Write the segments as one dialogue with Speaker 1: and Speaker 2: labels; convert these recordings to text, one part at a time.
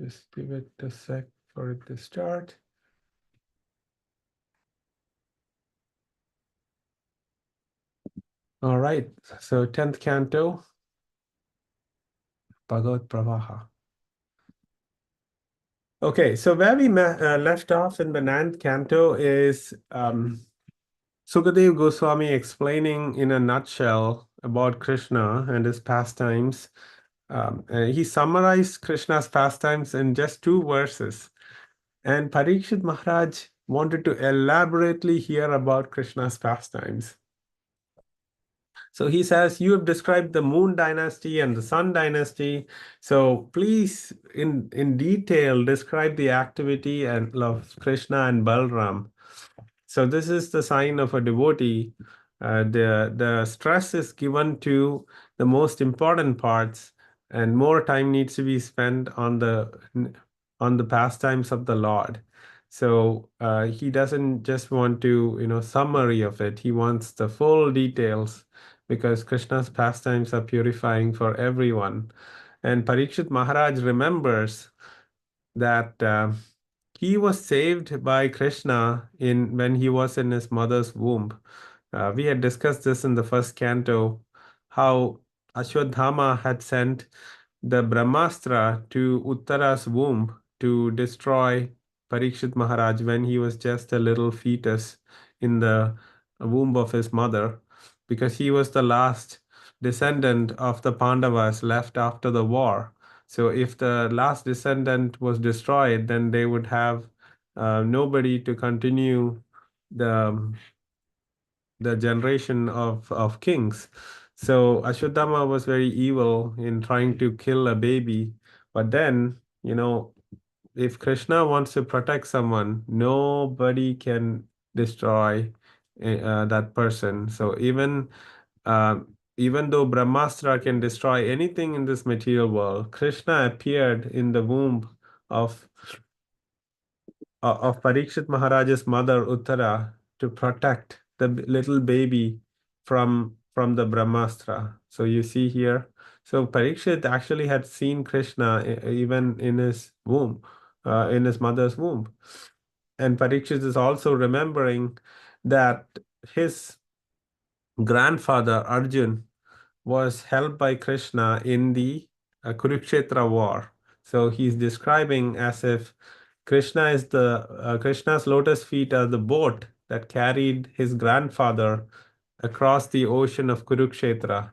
Speaker 1: Just give it a sec for it to start. All right, so 10th canto, Bhagavad Pravaha. Okay, so where we left off in the 9th canto is Sukadev Goswami explaining in a nutshell about Krishna and his pastimes. He summarized Krishna's pastimes in just 2 verses. And Parikshit Maharaj wanted to elaborately hear about Krishna's pastimes. So he says, you have described the moon dynasty and the sun dynasty. So please, in detail, describe the activity and of Krishna and Balram. So this is the sign of a devotee. The stress is given to the most important parts, and more time needs to be spent on the pastimes of the Lord. So he doesn't just want to, summary of it. He wants the full details because Krishna's pastimes are purifying for everyone. And Parikshit Maharaj remembers that he was saved by Krishna when he was in his mother's womb. We had discussed this in the first canto, how Ashwadhama had sent the Brahmastra to Uttara's womb to destroy Parikshit Maharaj when he was just a little fetus in the womb of his mother, because he was the last descendant of the Pandavas left after the war. So if the last descendant was destroyed, then they would have nobody to continue the the generation of kings. So Ashwatthama was very evil in trying to kill a baby. But then, if Krishna wants to protect someone, nobody can destroy that person. So even though Brahmastra can destroy anything in this material world, Krishna appeared in the womb of of Parikshit Maharaj's mother Uttara to protect the little baby from the Brahmastra. So you see here, so Parikshit actually had seen Krishna even in his womb, in his mother's womb. And Parikshit is also remembering that his grandfather Arjun was helped by Krishna in the Kurukshetra war. So he's describing as if Krishna's lotus feet are the boat that carried his grandfather across the ocean of Kurukshetra.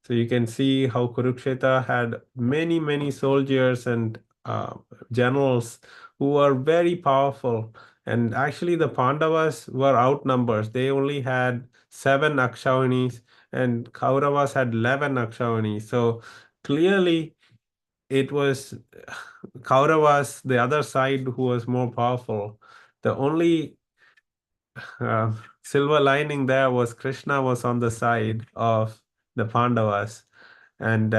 Speaker 1: So you can see how Kurukshetra had many, many soldiers and generals who were very powerful. And actually, the Pandavas were outnumbered. They only had 7 Akshaunis, and Kauravas had 11 Akshaunis. So clearly, it was Kauravas, the other side, who was more powerful. The only uh, silver lining there was Krishna was on the side of the Pandavas, and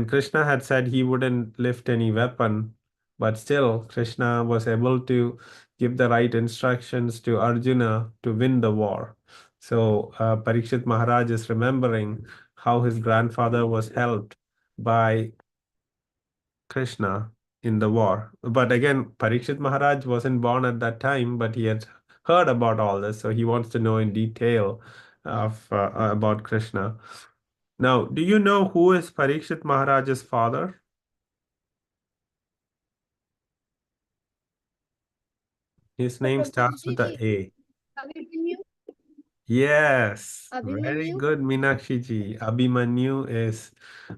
Speaker 1: Krishna had said he wouldn't lift any weapon, but still Krishna was able to give the right instructions to Arjuna to win the war. So Parikshit Maharaj is remembering how his grandfather was helped by Krishna in the war. But again, Parikshit Maharaj wasn't born at that time, but he had heard about all this, so he wants to know in detail about Krishna. Now, do you know who is Parikshit Maharaj's father? His name starts with the A. Yes, very good, Meenakshi ji. Abhimanyu is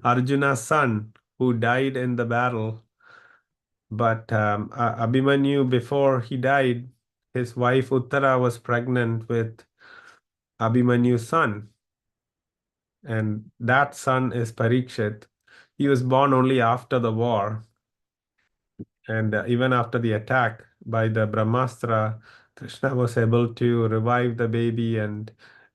Speaker 1: Arjuna's son who died in the battle. But Abhimanyu, before he died, his wife Uttara was pregnant with Abhimanyu's son. And that son is Parikshit. He was born only after the war. And even after the attack by the Brahmastra, Krishna was able to revive the baby and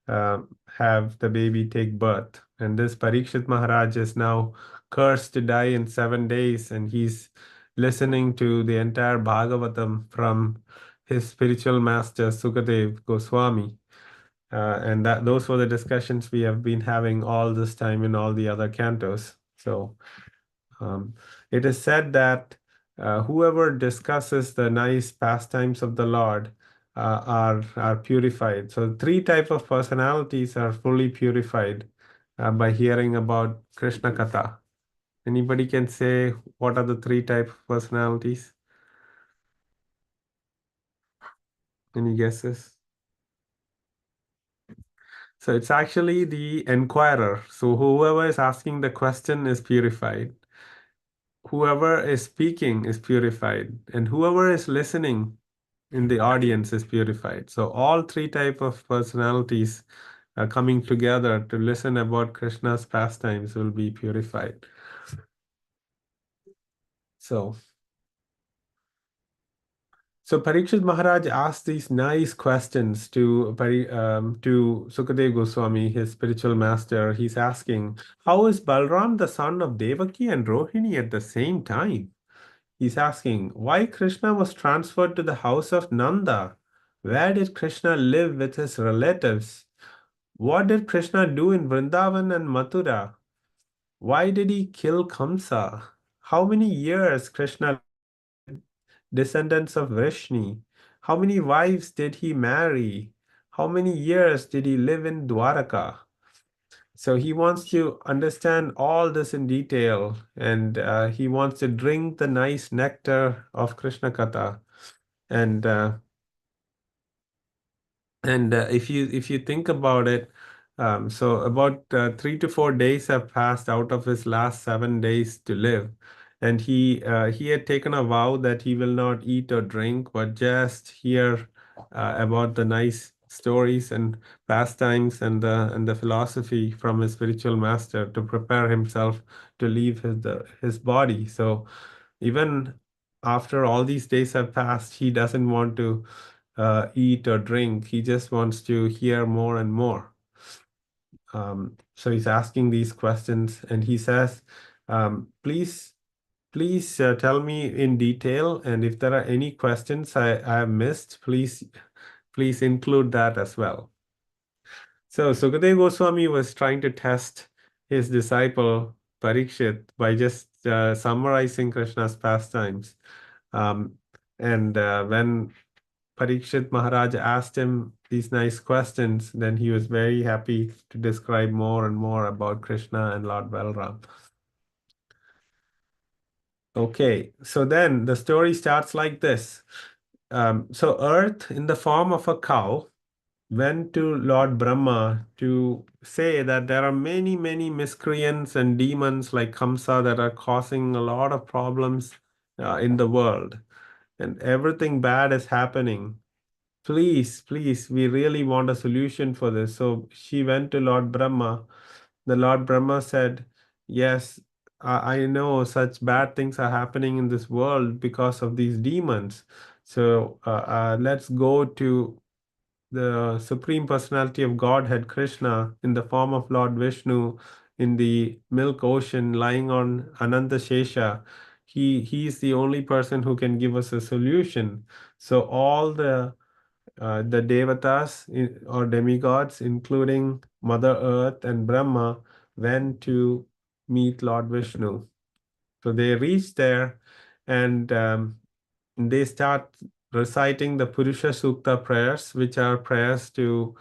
Speaker 1: have the baby take birth. And this Parikshit Maharaj is now cursed to die in 7 days, and he's listening to the entire Bhagavatam from his spiritual master Sukadev Goswami. And those were the discussions we have been having all this time in all the other cantos. So it is said that whoever discusses the nice pastimes of the Lord are purified. So three type of personalities are fully purified by hearing about Krishna Katha. Anybody can say what are the three type of personalities? Any guesses? So it's actually the inquirer. So whoever is asking the question is purified. Whoever is speaking is purified. And whoever is listening in the audience is purified. So all three type of personalities are coming together to listen about Krishna's pastimes will be purified. So So Parikshit Maharaj asked these nice questions to Sukadev Goswami, his spiritual master. He's asking, how is Balram the son of Devaki and Rohini at the same time? He's asking, why Krishna was transferred to the house of Nanda? Where did Krishna live with his relatives? What did Krishna do in Vrindavan and Mathura? Why did he kill Kamsa? How many years Krishna descendants of Vrishni? How many wives did he marry? How many years did he live in Dwaraka? So he wants to understand all this in detail, and he wants to drink the nice nectar of Krishna Katha. And if you think about it, so about 3 to 4 days have passed out of his last 7 days to live, and he had taken a vow that he will not eat or drink, but just hear about the nice stories and pastimes and the philosophy from his spiritual master to prepare himself to leave his body. So even after all these days have passed, he doesn't want to eat or drink. He just wants to hear more and more. So he's asking these questions, and he says, please tell me in detail, and if there are any questions I have missed, please include that as well. So Sukadeva Goswami was trying to test his disciple Parikshit by just summarizing Krishna's pastimes. Um, and when Parikshit Maharaj asked him these nice questions, then he was very happy to describe more and more about Krishna and Lord Balram. Okay, so then the story starts like this. So Earth, in the form of a cow, went to Lord Brahma to say that there are many, many miscreants and demons like Kamsa that are causing a lot of problems in the world, and everything bad is happening. Please, please, we really want a solution for this. So she went to Lord Brahma. The Lord Brahma said, yes, I know such bad things are happening in this world because of these demons. So let's go to the Supreme Personality of Godhead, Krishna, in the form of Lord Vishnu in the milk ocean lying on Ananta Shesha. He is the only person who can give us a solution. So all the devatas or demigods, including Mother Earth and Brahma, went to meet Lord Vishnu. So they reach there, and they start reciting the Purusha Sukta prayers, which are prayers to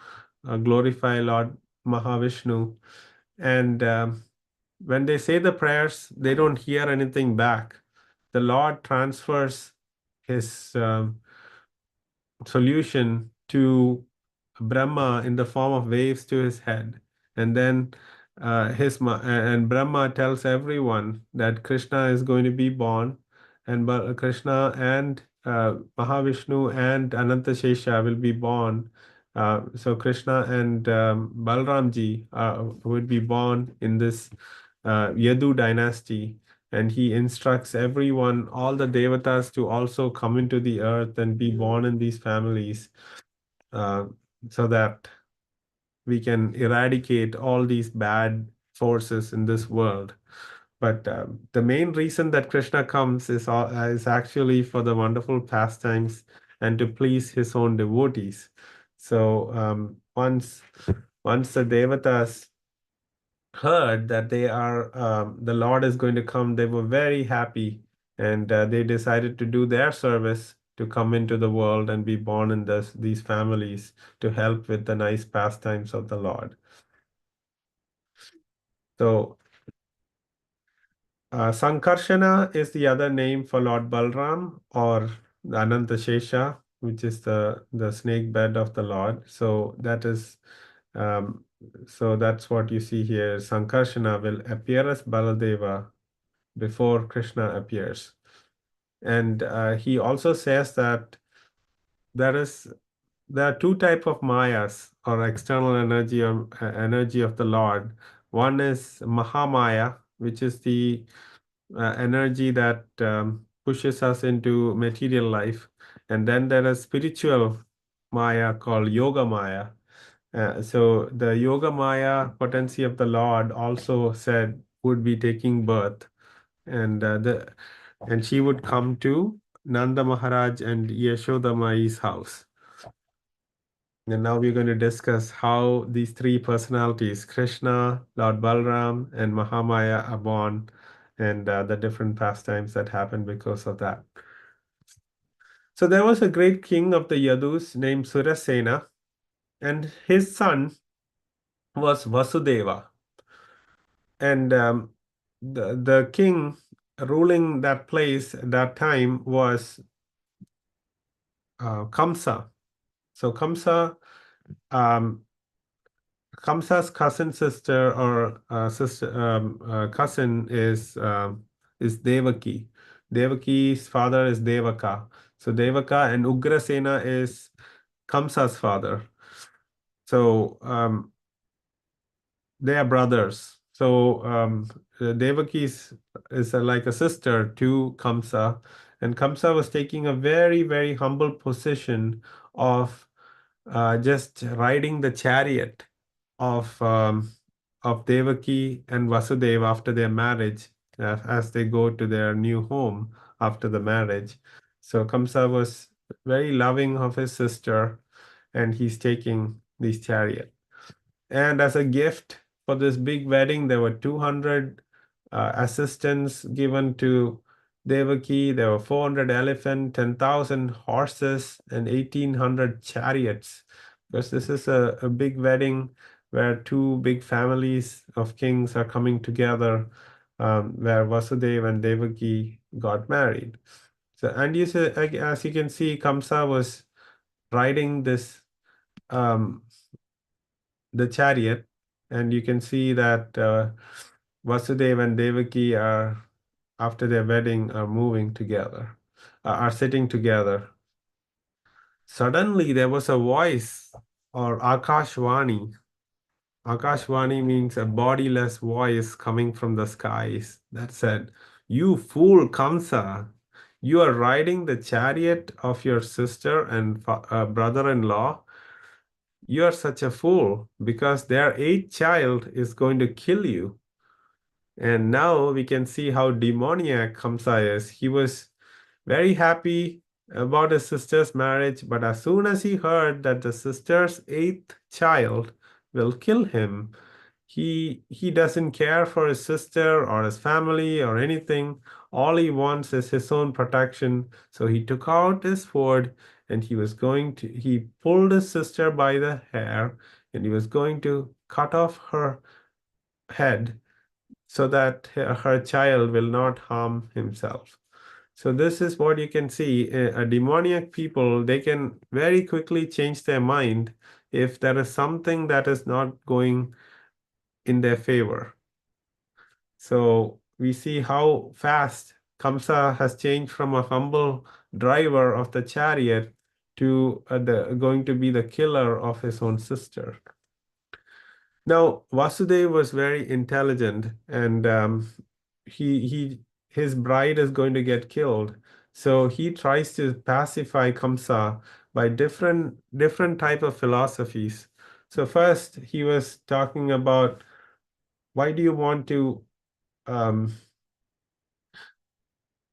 Speaker 1: glorify Lord Mahavishnu. And when they say the prayers, they don't hear anything back. The Lord transfers his solution to Brahma in the form of waves to his head. And then and Brahma tells everyone that Krishna is going to be born, and Krishna and Mahavishnu and Anantashesha will be born. So Krishna and Balramji would be born in this Yadu dynasty, and he instructs everyone, all the devatas, to also come into the earth and be born in these families, uh, so that we can eradicate all these bad forces in this world. But the main reason that Krishna comes is actually for the wonderful pastimes and to please his own devotees. So once the devatas heard that the Lord is going to come, they were very happy, and they decided to do their service to come into the world and be born in these families to help with the nice pastimes of the Lord. So Sankarshana is the other name for Lord Balram, or Anantashesha, which is the snake bed of the Lord. Um, so that's what you see here. Sankarshana will appear as Baladeva before Krishna appears. And he also says that there is there are two type of mayas, or external energy, or energy of the Lord. One is Mahamaya, which is the energy that pushes us into material life, and then there is spiritual Maya called Yoga Maya. So the Yoga Maya potency of the Lord also said would be taking birth, and she would come to Nanda Maharaj and Yashoda Mai's house. And now we're going to discuss how these three personalities, Krishna, Lord Balram, and Mahamaya, are born, and the different pastimes that happen because of that. So there was a great king of the Yadus named Surasena, and his son was Vasudeva. And the king ruling that place at that time was Kamsa. So um, Kamsa's cousin sister, or cousin is Devaki. Devaki's father is Devaka. So Devaka and Ugrasena is Kamsa's father. So they are brothers. So Devaki is like a sister to Kamsa, and Kamsa was taking a very, very humble position of just riding the chariot of Devaki and Vasudeva after their marriage, as they go to their new home after the marriage. So Kamsa was very loving of his sister, and he's taking this chariot. And as a gift for this big wedding, there were 200 assistants given to Devaki. There were 400 elephants, 10,000 horses, and 1,800 chariots. Because this is a big wedding where two big families of kings are coming together, where Vasudeva and Devaki got married. So, and as you can see, Kamsa was riding um, the chariot, and you can see that Vasudeva and Devaki are, after their wedding, are moving together, are sitting together. Suddenly there was a voice, or Akashvani. Akashvani means a bodiless voice coming from the skies that said, "You fool Kamsa, you are riding the chariot of your sister and brother-in-law. You are such a fool because their eighth child is going to kill you." And now we can see how demoniac Kamsa is. He was very happy about his sister's marriage, but as soon as he heard that the sister's eighth child will kill him, he doesn't care for his sister or his family or anything. All he wants is his own protection. So he took out his sword, and he pulled his sister by the hair, and he was going to cut off her head so that her child will not harm himself. So this is what you can see. A demoniac people, they can very quickly change their mind if there is something that is not going in their favor. So we see how fast Kamsa has changed from a humble driver of the chariot to going to be the killer of his own sister. Now, Vasudeva was very intelligent, and his bride is going to get killed. So he tries to pacify Kamsa by different type of philosophies. So first, he was talking about, why do you want to um,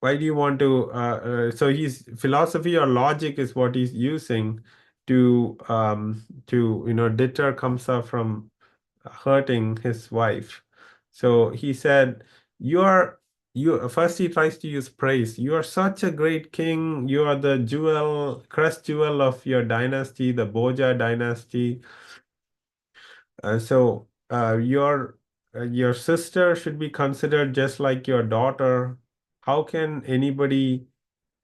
Speaker 1: so his philosophy or logic is what he's using to deter Kamsa from hurting his wife. So he said, you are you first he tries to use praise. You are such a great king. You are the jewel, crest jewel of your dynasty, the Boja dynasty. Your sister should be considered just like your daughter. How can anybody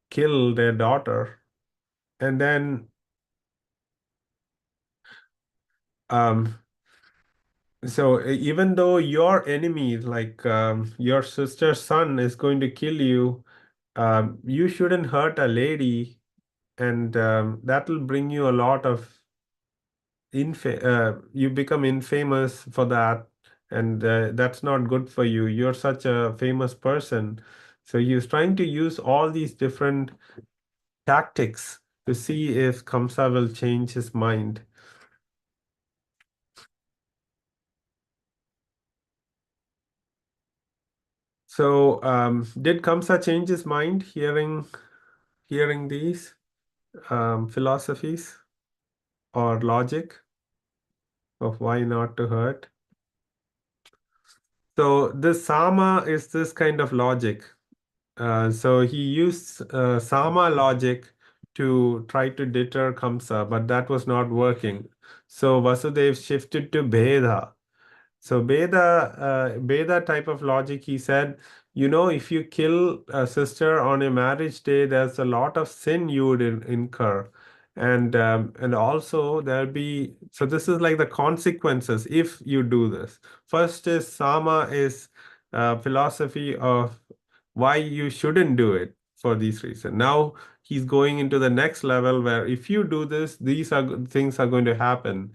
Speaker 1: kill their daughter? And then um, even though your enemy, like your sister's son, is going to kill you, you shouldn't hurt a lady, and that'll bring you a lot of you become infamous for that, and that's not good for you. You're such a famous person. So he's trying to use all these different tactics to see if Kamsa will change his mind. So did Kamsa change his mind hearing these philosophies or logic of why not to hurt? So this Sama is this kind of logic. So he used Sama logic to try to deter Kamsa, but that was not working. So Vasudev shifted to Bheda. So Bheda type of logic, he said, if you kill a sister on a marriage day, there's a lot of sin you would incur. And also there'll be, so this is like the consequences if you do this. First is Sama is philosophy of why you shouldn't do it for these reasons. Now he's going into the next level where if you do this, these are things are going to happen.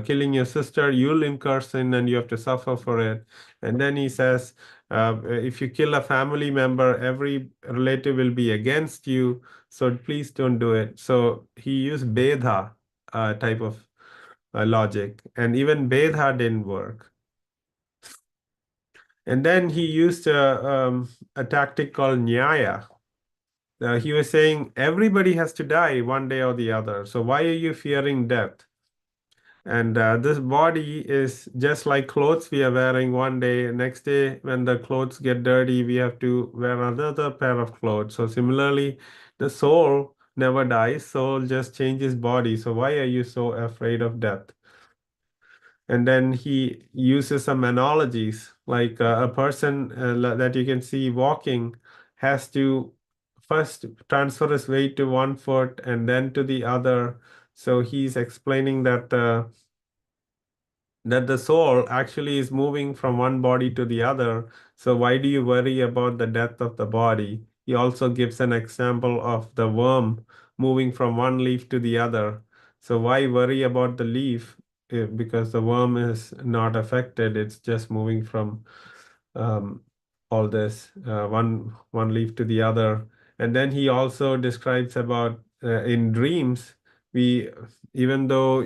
Speaker 1: Killing your sister, you'll incur sin and you have to suffer for it. And then he says, if you kill a family member, every relative will be against you. So please don't do it. So he used Bedha type of logic, and even Bedha didn't work. And then he used a tactic called Nyaya. He was saying everybody has to die one day or the other. So why are you fearing death? And this body is just like clothes we are wearing one day. Next day, when the clothes get dirty, we have to wear another pair of clothes. So similarly, the soul never dies. Soul just changes body. So why are you so afraid of death? And then he uses some analogies, like a person that you can see walking has to first transfer his weight to one foot and then to the other. So he's explaining that the soul actually is moving from one body to the other. So why do you worry about the death of the body? He also gives an example of the worm moving from one leaf to the other. So why worry about the leaf? Because the worm is not affected. It's just moving from um, all this one leaf to the other. And then he also describes about in dreams, we even though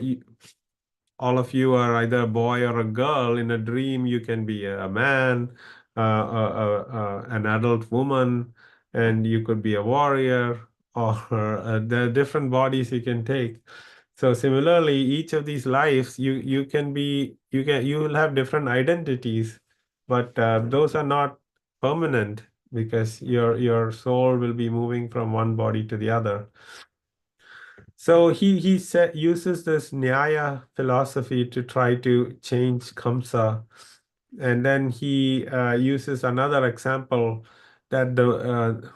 Speaker 1: all of you are either a boy or a girl. In a dream, you can be a man, an adult woman, and you could be a warrior, or there are different bodies you can take. So similarly, each of these lives, you will have different identities, but those are not permanent because your soul will be moving from one body to the other. So he uses this Nyaya philosophy to try to change Kamsa, and then he uses another example that the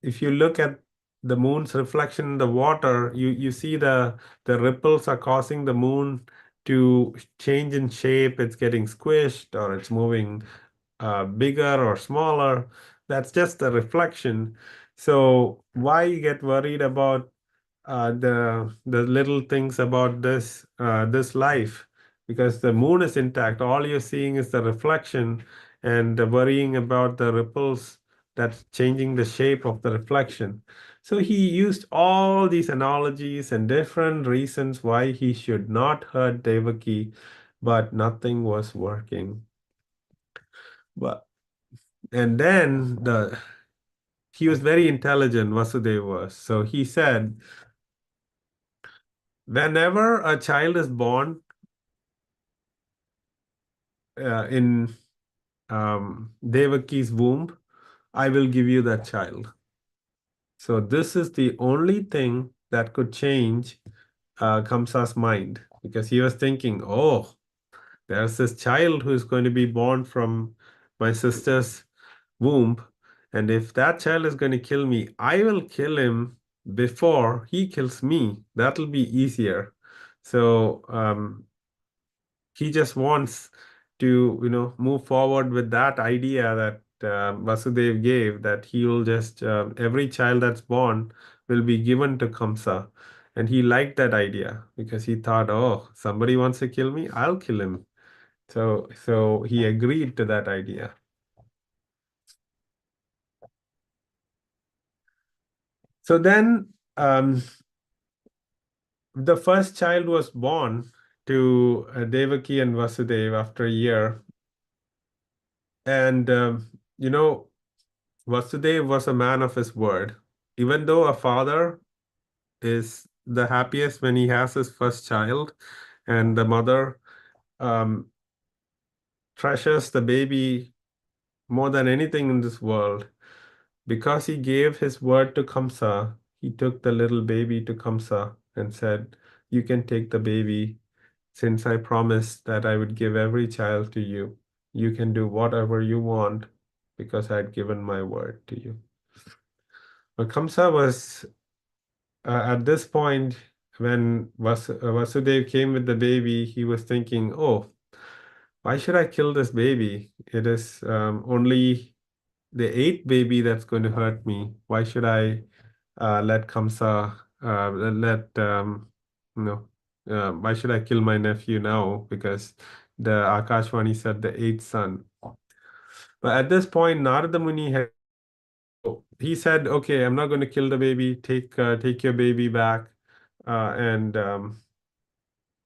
Speaker 1: if you look at the moon's reflection in the water, you see the ripples are causing the moon to change in shape. It's getting squished or it's moving bigger or smaller. That's just the reflection. So why you get worried about the little things about this life, because the moon is intact. All you're seeing is the reflection, and the worrying about the ripples that's changing the shape of the reflection. So he used all these analogies and different reasons why he should not hurt Devaki, but nothing was working. But and then the he was very intelligent, Vasudeva was. So he said, whenever a child is born in Devaki's womb, I will give you that child. So this is the only thing that could change Kamsa's mind, because he was thinking, oh, there's this child who is going to be born from my sister's womb. And if that child is going to kill me, I will kill him before he kills me. That'll be easier. So he just wants to, move forward with that idea that Vasudev gave, that he will just, every child that's born will be given to Kamsa. And he liked that idea because he thought, oh, somebody wants to kill me, I'll kill him. So he agreed to that idea. So then the first child was born to Devaki and Vasudev after a year. And, Vasudev was a man of his word. Even though a father is the happiest when he has his first child, and the mother um, treasures the baby more than anything in this world, because he gave his word to Kamsa, he took the little baby to Kamsa and said, you can take the baby, since I promised that I would give every child to you. You can do whatever you want because I'd given my word to you. But Kamsa was at this point, when Vasudev came with the baby, he was thinking, oh, why should I kill this baby? It is only the eighth baby that's going to hurt me. Why should I let Kamsa, you know, why should I kill my nephew now? Because the Akashvani said the eighth son. But at this point, Narada Muni had, he said, okay, I'm not going to kill the baby. Take your baby back. And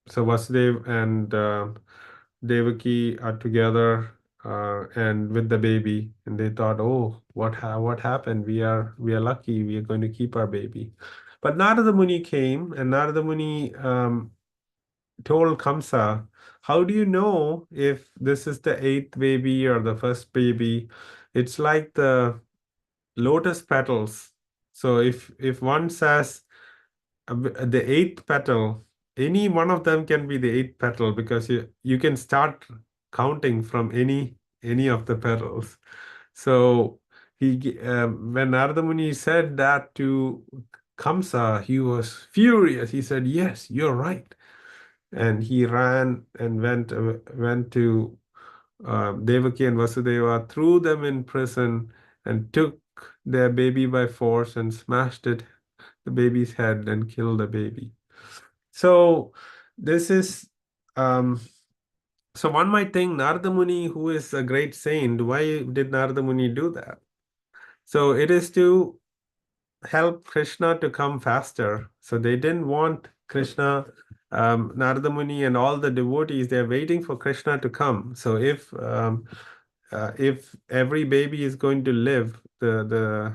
Speaker 1: So Vasudev and Devaki are together and with the baby, and they thought, "Oh, what happened? We are lucky. We are going to keep our baby." But Narada Muni came, and Narada Muni told Kamsa, "How do you know if this is the eighth baby or the first baby? It's like the lotus petals. So if one says the eighth petal, any one of them can be the eighth petal, because you can start counting from any of the petals." So when Narada Muni said that to Kamsa, he was furious. He said, "Yes, you're right," and he ran and went to Devaki and Vasudeva, threw them in prison, and took their baby by force and smashed the baby's head and killed the baby. So this is um so one might think, Narada Muni, who is a great saint, why did Narada Muni do that? So it is to help Krishna to come faster. So they didn't want Krishna, Narada Muni and all the devotees, they're waiting for Krishna to come. So if every baby is going to live, the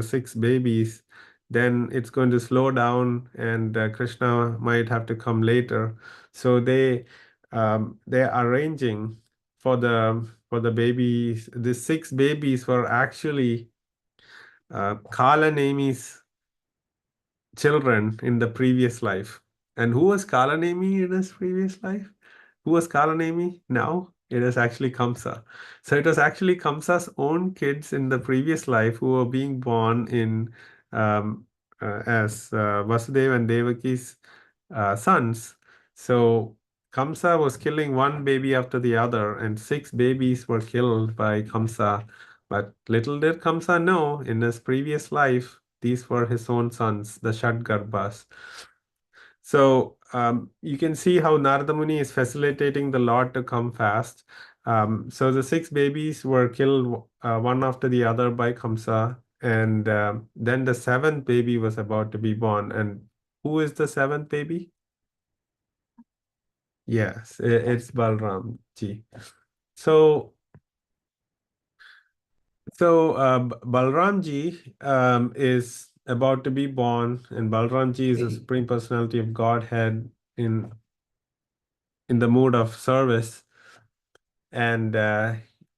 Speaker 1: six babies, then it's going to slow down, and Krishna might have to come later. So they're arranging for the babies. The six babies were actually Kalanemi's children in the previous life. And who was Kalanemi in his previous life? Who was Kalanemi now? It is actually Kamsa. So it was actually Kamsa's own kids in the previous life who were being born in um, as Vasudeva and Devaki's sons. So Kamsa was killing one baby after the other, and six babies were killed by Kamsa. But little did Kamsa know, in his previous life, these were his own sons, the Shadgarbhas. So you can see how Narada Muni is facilitating the Lord to come fast. So the six babies were killed one after the other by Kamsa, and then the seventh baby was about to be born. And who is the seventh baby? Yes, it's Balram ji. So Balram ji is about to be born, and Balram ji is the Supreme Personality of Godhead in the mood of service, and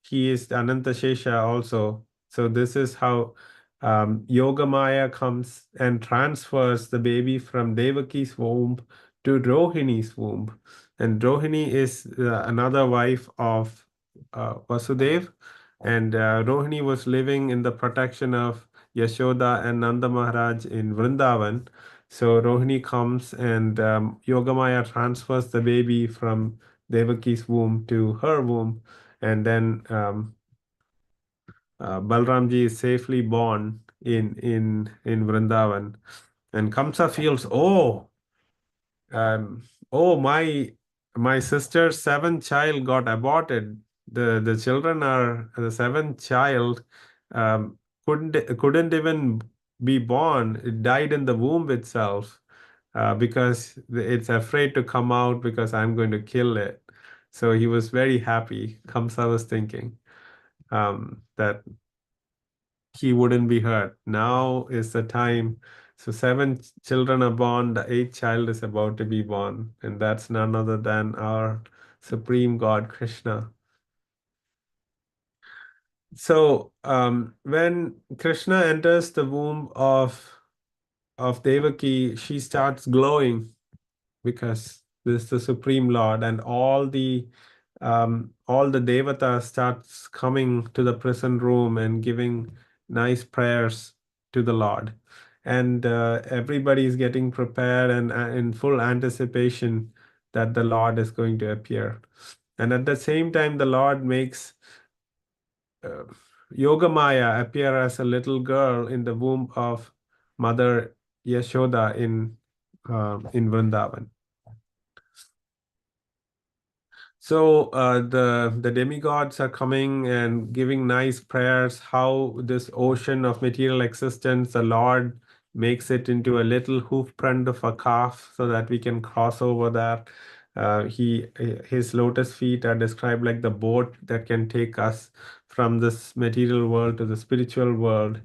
Speaker 1: he is Ananta Shesha also. So this is how Yogamaya comes and transfers the baby from Devaki's womb to Rohini's womb. And Rohini is another wife of Vasudev. And Rohini was living in the protection of Yashoda and Nanda Maharaj in Vrindavan. So Rohini comes and Yogamaya transfers the baby from Devaki's womb to her womb. And then Balramji is safely born in Vrindavan, and Kamsa feels, um, oh my sister's seventh child got aborted. The children are the seventh child um, couldn't even be born. It died in the womb itself because it's afraid to come out because I'm going to kill it. So he was very happy. Kamsa was thinking that he wouldn't be hurt. Now is the time. So seven children are born, the eighth child is about to be born, and that's none other than our Supreme God Krishna. So when Krishna enters the womb of Devaki, she starts glowing because this is the Supreme Lord, and all the devatas starts coming to the prison room and giving nice prayers to the Lord, and everybody is getting prepared and in full anticipation that the Lord is going to appear. And at the same time, the Lord makes uh, Yogamaya appear as a little girl in the womb of Mother Yashoda in Vrindavan. So the demigods are coming and giving nice prayers. How this ocean of material existence, the Lord makes it into a little hoof print of a calf, so that we can cross over that. His lotus feet are described like the boat that can take us from this material world to the spiritual world,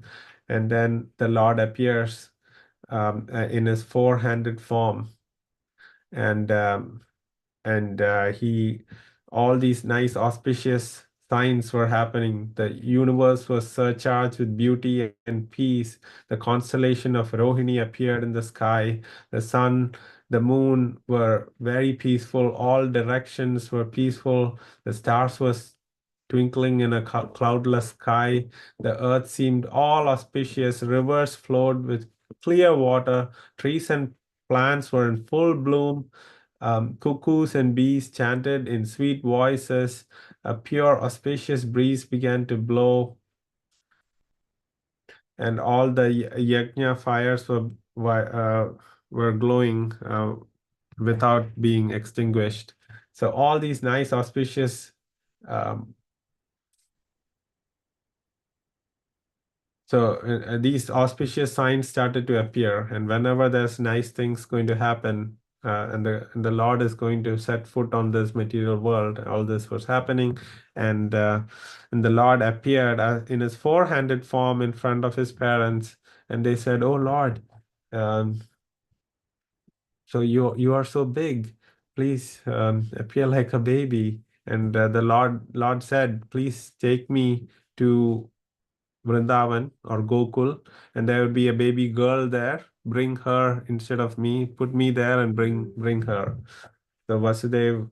Speaker 1: and then the Lord appears in his four-handed form, and he all these nice auspicious signs were happening. The universe was surcharged with beauty and peace. The constellation of Rohini appeared in the sky. The sun, the moon were very peaceful. All directions were peaceful. The stars were twinkling in a cloudless sky. The earth seemed all auspicious. Rivers flowed with clear water. Trees and plants were in full bloom. Cuckoos and bees chanted in sweet voices. A pure, auspicious breeze began to blow, and all the yajna fires were glowing without being extinguished. So all these nice, auspicious um, these auspicious signs started to appear, and whenever there's nice things going to happen, and the Lord is going to set foot on this material world, all this was happening, and the Lord appeared in his four-handed form in front of his parents, and they said, "Oh Lord, um, so you are so big, please appear like a baby." And the Lord said, "Please take me to Vrindavan or Gokul, and there would be a baby girl there. Bring her instead of me. Put me there and bring her." So Vasudev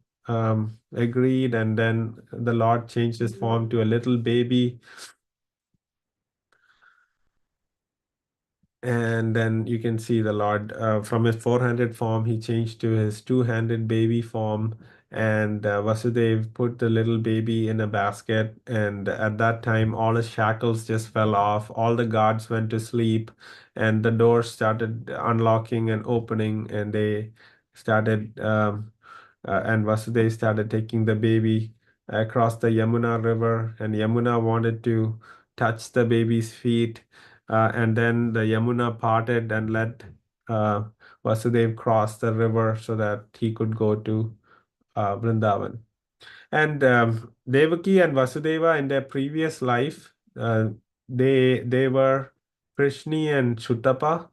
Speaker 1: agreed, and then the Lord changed his form to a little baby. And then you can see the Lord from his four-handed form, he changed to his two-handed baby form. And Vasudev put the little baby in a basket. And at that time, all his shackles just fell off. All the guards went to sleep, and the doors started unlocking and opening. And they started, and Vasudev started taking the baby across the Yamuna River. And Yamuna wanted to touch the baby's feet, and then the Yamuna parted and let uh, Vasudev cross the river so that he could go to Vrindavan. And Devaki and Vasudeva in their previous life, they were Krishni and Shuttapa,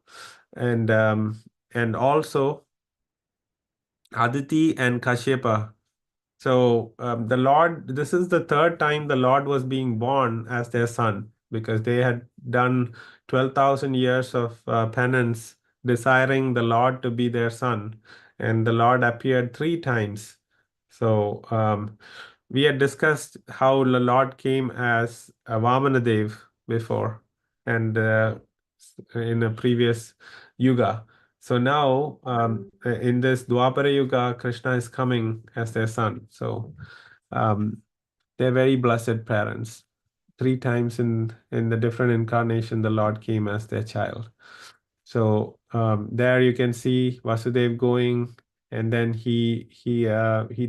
Speaker 1: and also Aditi and Kashyapa. So the Lord, this is the third time the Lord was being born as their son. because they had done 12,000 years of penance, desiring the Lord to be their son, and the Lord appeared three times. So we had discussed how the Lord came as a Vamanadev before, and in a previous yuga. So now, in this Dwapara Yuga, Krishna is coming as their son. So um, they're very blessed parents. Three times in the different incarnation, the Lord came as their child. So there you can see Vasudev going, and then he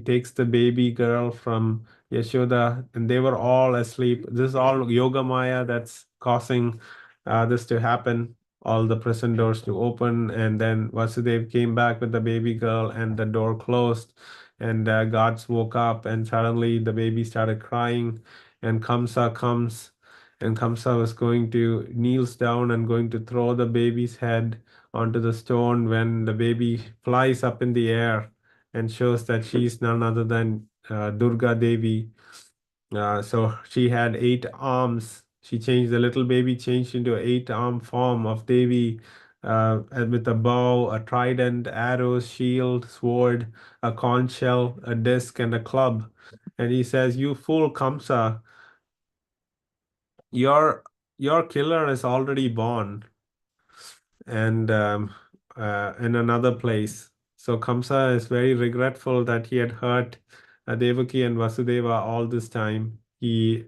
Speaker 1: takes the baby girl from Yashoda, and they were all asleep. This is all Yoga Maya that's causing this to happen. All the prison doors to open, and then Vasudev came back with the baby girl, and the door closed, and gods woke up, and suddenly the baby started crying, and Kamsa comes, and Kamsa was going to kneels down and going to throw the baby's head onto the stone when the baby flies up in the air and shows that she's none other than Durga Devi. So she had 8 arms. She changed, the little baby changed into an 8 arm form of Devi, and with a bow, a trident, arrows, shield, sword, a conch shell, a disc, and a club. And he says, "You fool, Kamsa, your your killer is already born, and in another place." So Kamsa is very regretful that he had hurt Devaki and Vasudeva all this time. He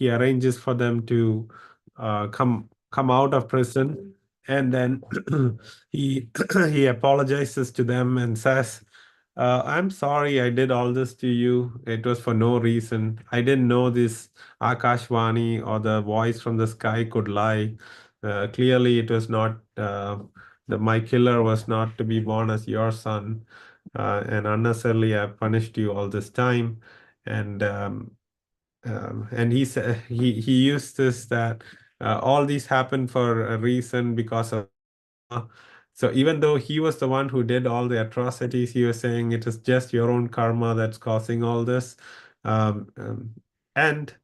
Speaker 1: arranges for them to come out of prison, and then he he apologizes to them and says, "I'm sorry I did all this to you. It was for no reason. I didn't know this Akashvani or the voice from the sky could lie. Clearly, it was not my killer was not to be born as your son, and unnecessarily I punished you all this time." And he said he used this that all these happened for a reason because of karma. So even though he was the one who did all the atrocities, he was saying it is just your own karma that's causing all this. Um, um, and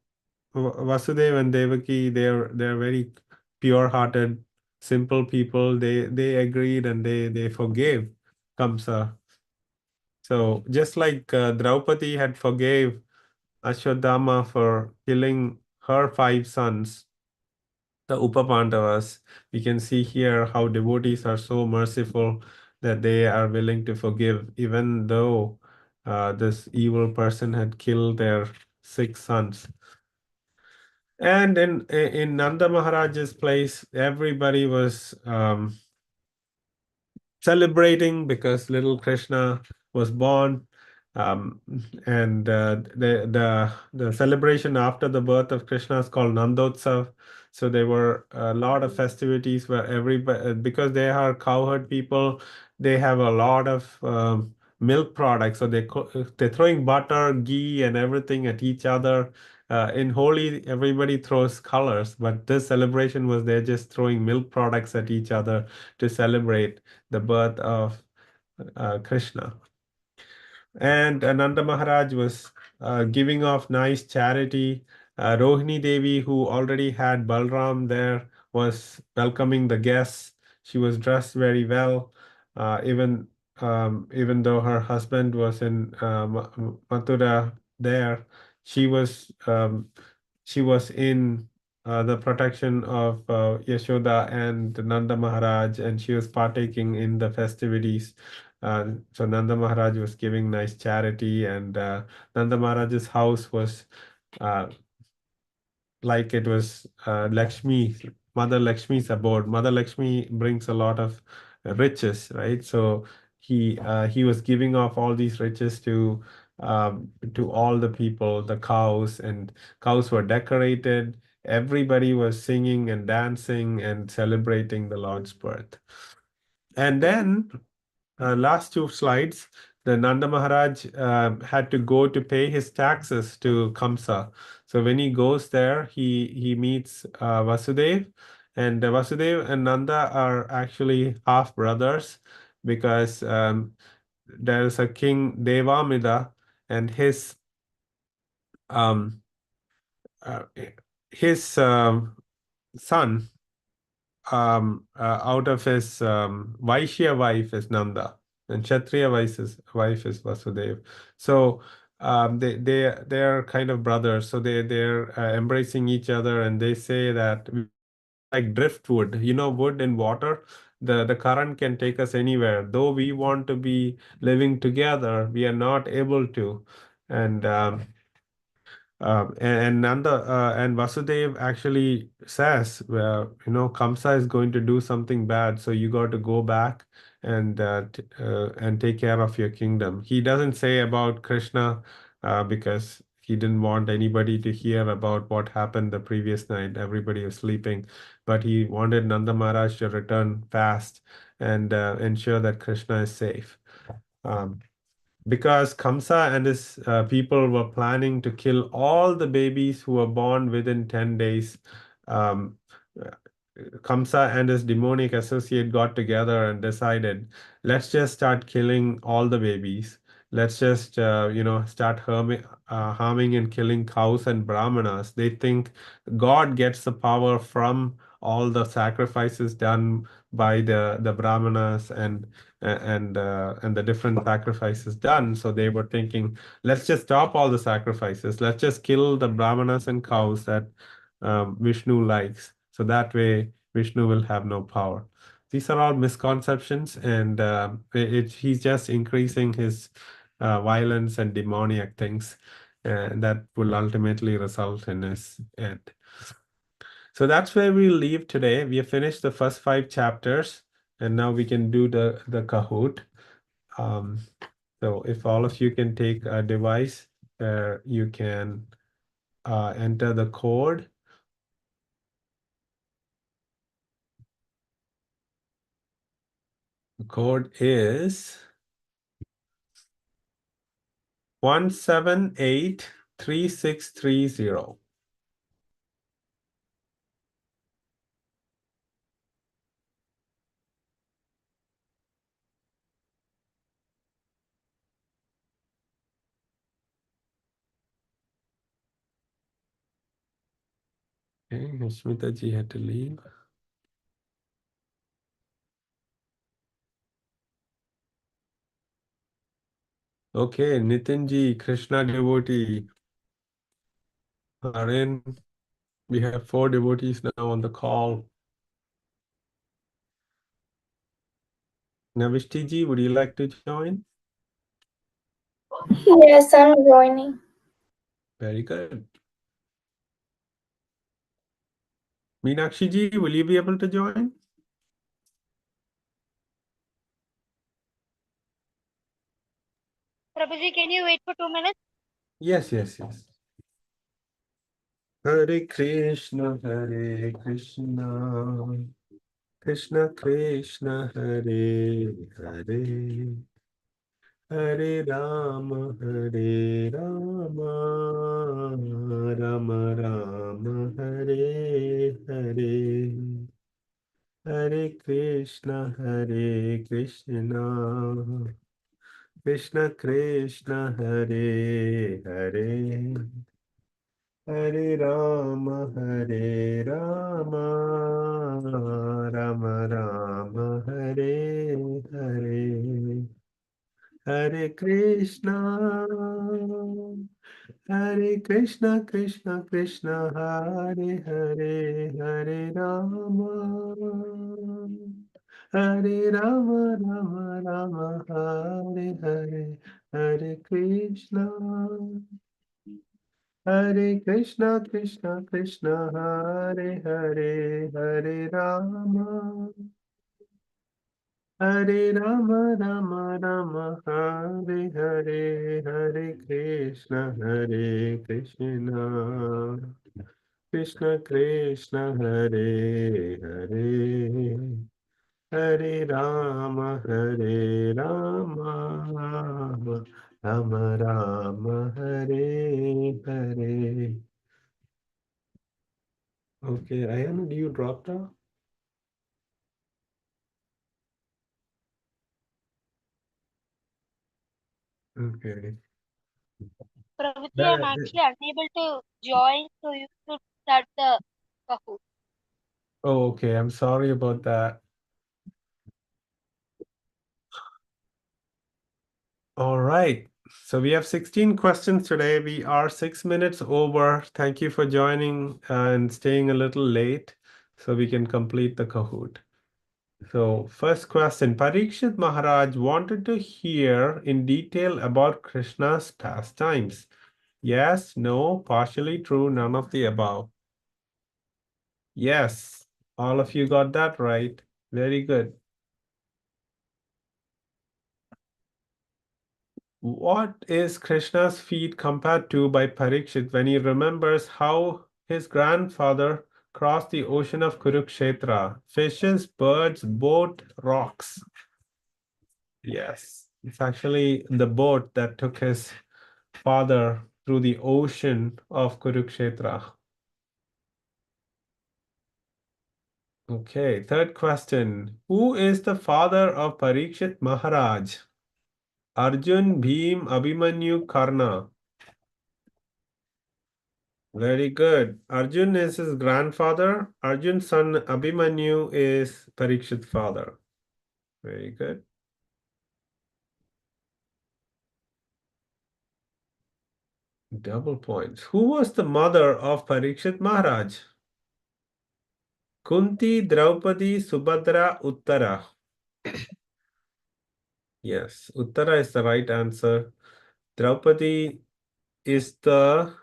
Speaker 1: Vasudeva and Devaki, they're very pure-hearted, simple people. They agreed, and they forgave Kamsa. So just like Draupadi had forgave Ashwadama for killing her 5 sons, the Upapandavas, we can see here how devotees are so merciful that they are willing to forgive, even though this evil person had killed their 6 sons. And in Nanda Maharaj's place, everybody was celebrating because little Krishna was born. Um, and the celebration after the birth of Krishna is called Nandotsav. So there were a lot of festivities where everybody, because they are cowherd people, they have a lot of milk products. So they're throwing butter, ghee, and everything at each other. In Holi, everybody throws colors, but this celebration was they're just throwing milk products at each other to celebrate the birth of Krishna. And Ananda Maharaj was giving off nice charity. Rohini Devi, who already had Balram there, was welcoming the guests. She was dressed very well, even though her husband was in Mathura there. She was she was in the protection of Yashoda and Nanda Maharaj, and she was partaking in the festivities. So Nanda Maharaj was giving nice charity, and Nanda Maharaj's house was uh, like it was Lakshmi, Mother Lakshmi's abode. Mother Lakshmi brings a lot of riches, right? So he was giving off all these riches to all the people, the cows, and cows were decorated. Everybody was singing and dancing and celebrating the Lord's birth. And then last 2 slides, the Nanda Maharaj had to go to pay his taxes to Kamsa. So when he goes there, he meets Vasudev, and Vasudev and Nanda are actually half brothers because there's a king Devamida, and um, uh, his son out of his Vaishya wife is Nanda, and Kshatriya wife is Vasudev. So they are kind of brothers. So they're embracing each other, and they say that like driftwood, wood in water. The current can take us anywhere. Though we want to be living together, we are not able to. And and Nanda and Vasudev actually says, Kamsa is going to do something bad, so you got to go back and take care of your kingdom. He doesn't say about Krishna because he didn't want anybody to hear about what happened the previous night. Everybody was sleeping, but he wanted Nanda Maharaj to return fast and ensure that Krishna is safe. Um, because Kamsa and his people were planning to kill all the babies who were born within 10 days. Um, Kamsa and his demonic associate got together and decided, let's just start killing all the babies. Let's just, start harming and killing cows and brahmanas. They think God gets the power from all the sacrifices done by the brahmanas and the different sacrifices done. So they were thinking, let's just stop all the sacrifices. Let's just kill the brahmanas and cows that Vishnu likes. So that way, Vishnu will have no power. These are all misconceptions, and he's just increasing his violence and demoniac things, and that will ultimately result in his end. So that's where we leave today. We have finished the first 5 chapters, and now we can do the Kahoot. Um, so if all of you can take a device where you can enter the code. The code is 1783630. Okay, Smita ji had to leave. Okay, Nitin ji, Krishna devotee are in. We have 4 devotees now on the call. Navishti ji, would you like to join?
Speaker 2: Yes, I'm joining.
Speaker 1: Very good. Meenakshi ji, will you be able to join?
Speaker 3: Prabhuji, can you wait for 2 minutes?
Speaker 1: Yes. Hare Krishna, Krishna Krishna, Hare Hare. Hare Rama, Rama Rama, Hare Hare. Hare Krishna, Krishna Krishna, Hare Hare. Hare Rama, Rama Rama, Hare Hare. Hare Krishna, Krishna Krishna, Hare Hare, Hare Rama, Rama, Hare Hare, Hare Krishna, Krishna Krishna, Hare Hare, Hare Rama. Hare Rama, Rama, Hare Hare, Hare Krishna, Krishna Krishna, Hare Hare, Hare Rama, Rama Rama, Hare Hare. Okay, Ayan, do you drop off? Okay.
Speaker 3: Prabhuji, I'm actually unable to join, so you should start the Kahoot.
Speaker 1: Oh, okay. I'm sorry about that. All right. So we have 16 questions today. We are 6 minutes over. Thank you for joining and staying a little late so we can complete the Kahoot. So, first question, Parikshit Maharaj wanted to hear in detail about Krishna's pastimes. Yes, no, partially true, none of the above. Yes, all of you got that right. Very good. What is Krishna's feat compared to by Parikshit when he remembers how his grandfather crossed the ocean of Kurukshetra? Fishes, birds, boat, rocks. Yes, it's actually the boat that took his father through the ocean of Kurukshetra. Okay, third question. Who is the father of Parikshit Maharaj? Arjun, Bhim, Abhimanyu, Karna. Very good. Arjun is his grandfather. Arjun's son Abhimanyu is Parikshit's father. Very good. Double points. Who was the mother of Parikshit Maharaj? Kunti, Draupadi, Subhadra, Uttara. Yes, Uttara is the right answer. Draupadi is the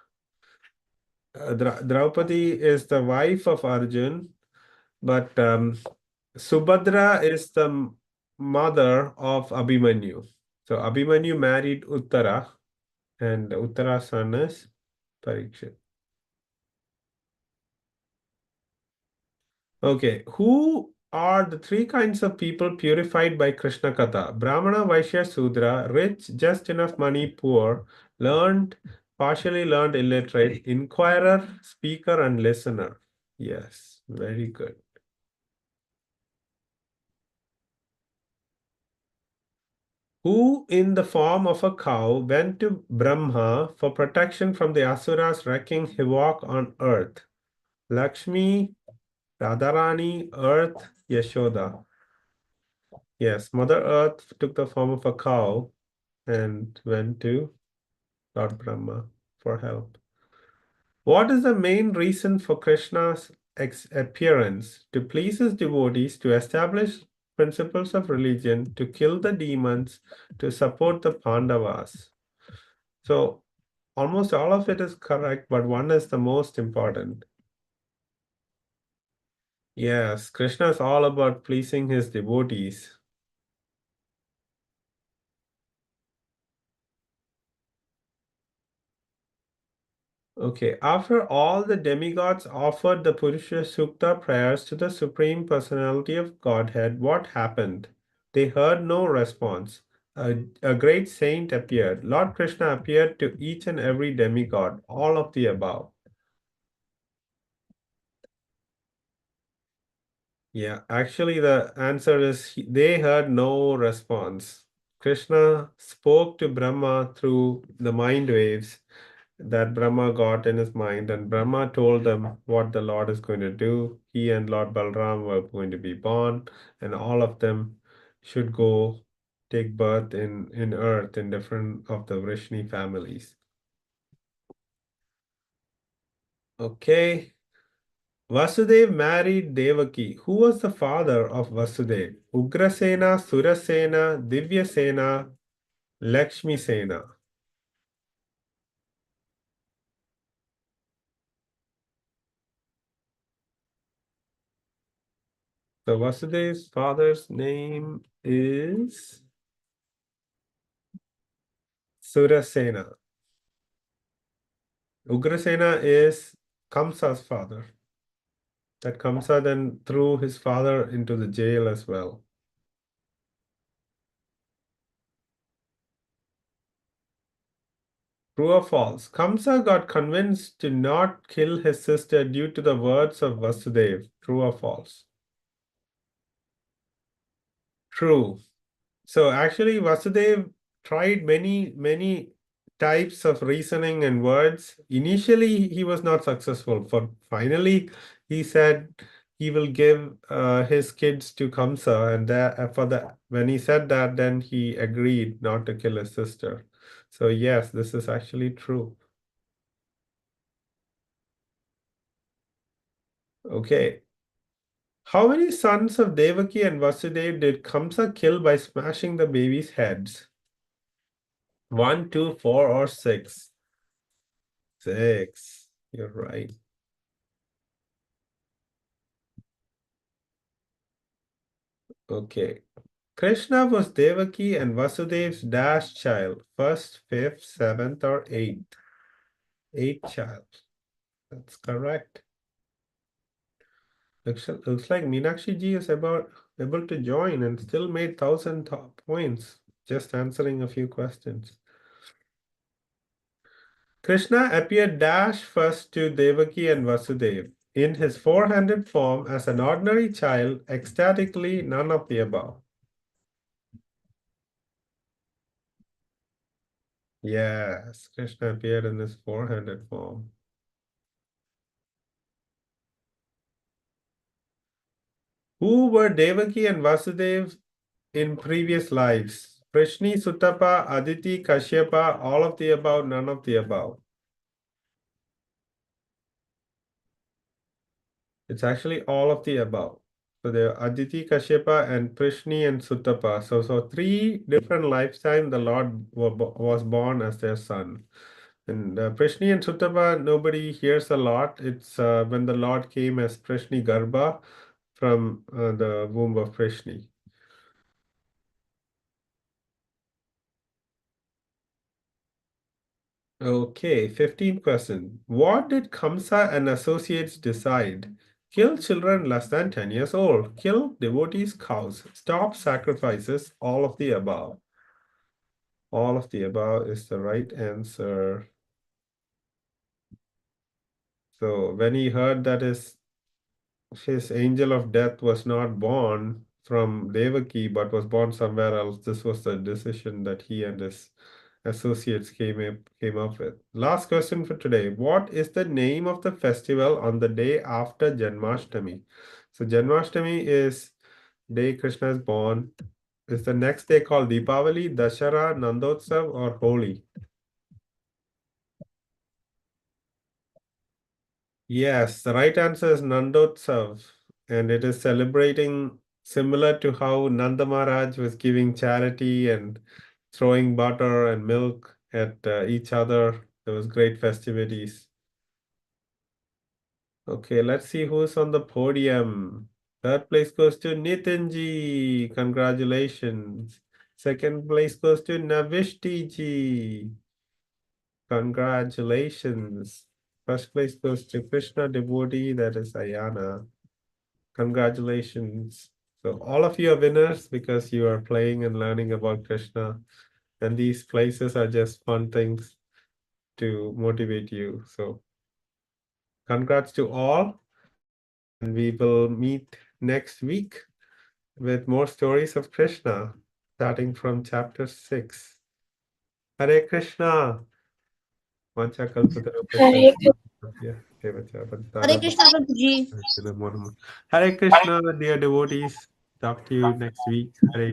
Speaker 1: Draupadi is the wife of Arjun, but Subhadra is the mother of Abhimanyu. So Abhimanyu married Uttara, and Uttara's son is Parikshit. Okay, who are the three kinds of people purified by Krishna Katha? Brahmana, Vaishya, Sudra, rich, just enough money, poor, learned, partially learned, illiterate, inquirer, speaker, and listener. Yes, very good. Who in the form of a cow went to Brahma for protection from the Asuras wreaking havoc on earth? Lakshmi, Radharani, Earth, Yashoda. Yes, Mother Earth took the form of a cow and went to Lord Brahma for help. What is the main reason for Krishna's appearance? To please his devotees, to establish principles of religion, to kill the demons, to support the Pandavas. So almost all of it is correct, but one is the most important. Yes, Krishna is all about pleasing his devotees. Okay, after all the demigods offered the Purusha Sukta prayers to the Supreme Personality of Godhead, what happened? They heard no response. A great saint appeared. Lord Krishna appeared to each and every demigod, all of the above. Yeah, actually, the answer is they heard no response. Krishna spoke to Brahma through the mind waves that Brahma got in his mind, and Brahma told them what the Lord is going to do. He and Lord Balram were going to be born, and all of them should go take birth in earth in different of the Vrishni families. Okay. Vasudev married Devaki. Who was the father of Vasudev? Ugrasena, Surasena, Divyasena, Lakshmi Sena. So Vasudev's father's name is Surasena. Ugrasena is Kamsa's father. That Kamsa then threw his father into the jail as well. True or false? Kamsa got convinced to not kill his sister due to the words of Vasudev. True or false? True. So actually, Vasudev tried many types of reasoning and words. Initially, he was not successful. For finally, he said he will give his kids to Kamsa, and that for the when he said that, then he agreed not to kill his sister. So yes, this is actually true. Okay. How many sons of Devaki and Vasudev did Kamsa kill by smashing the babies' heads? 1, 2, 4, or 6? 6. You're right. Okay. Krishna was Devaki and Vasudev's dash child. First, fifth, seventh, or eighth? Eighth child. That's correct. Looks like Meenakshi ji is able to join and still made 1,000 points just answering a few questions. Krishna appeared dash first to Devaki and Vasudev in his four-handed form as an ordinary child, ecstatically, none of the above. Yes, Krishna appeared in his four-handed form. Who were Devaki and Vasudev in previous lives? Prishni, Sutapa, Aditi, Kashyapa, all of the above, none of the above. It's actually all of the above. So there are Aditi, Kashyapa, and Prishni and Sutapa. So three different lifetimes the Lord was born as their son. And Prishni and Sutapa, nobody hears a lot. It's when the Lord came as Prishni Garbha from the womb of Prishni. Okay, 15th question. What did Kamsa and associates decide? Kill children less than 10 years old. Kill devotees' cows. Stop sacrifices. All of the above. All of the above is the right answer. So when he heard that his angel of death was not born from Devaki but was born somewhere else, this was the decision that he and his associates came up with. Last question for today. What is the name of the festival on the day after Janmashtami? So Janmashtami is day Krishna is born. Is the next day called Deepavali, Dashara, Nandotsav, or Holi? Yes, the right answer is Nandotsav, and it is celebrating similar to how Nanda Maharaj was giving charity and throwing butter and milk at each other. There was great festivities. Okay, let's see who's on the podium. Third place goes to Nitinji. Congratulations. Second place goes to Navishti Congratulations. First place goes to Krishna devotee, that is Ayana. Congratulations. So all of you are winners because you are playing and learning about Krishna. And these places are just fun things to motivate you. So congrats to all. And we will meet next week with more stories of Krishna, starting from chapter 6. Hare Krishna. Vancha kalpatarupasya.
Speaker 2: Hare Krishna.
Speaker 3: Hare Krishna, Prabhuji.
Speaker 1: Hare Krishna, dear devotees. Talk to you next week. Hare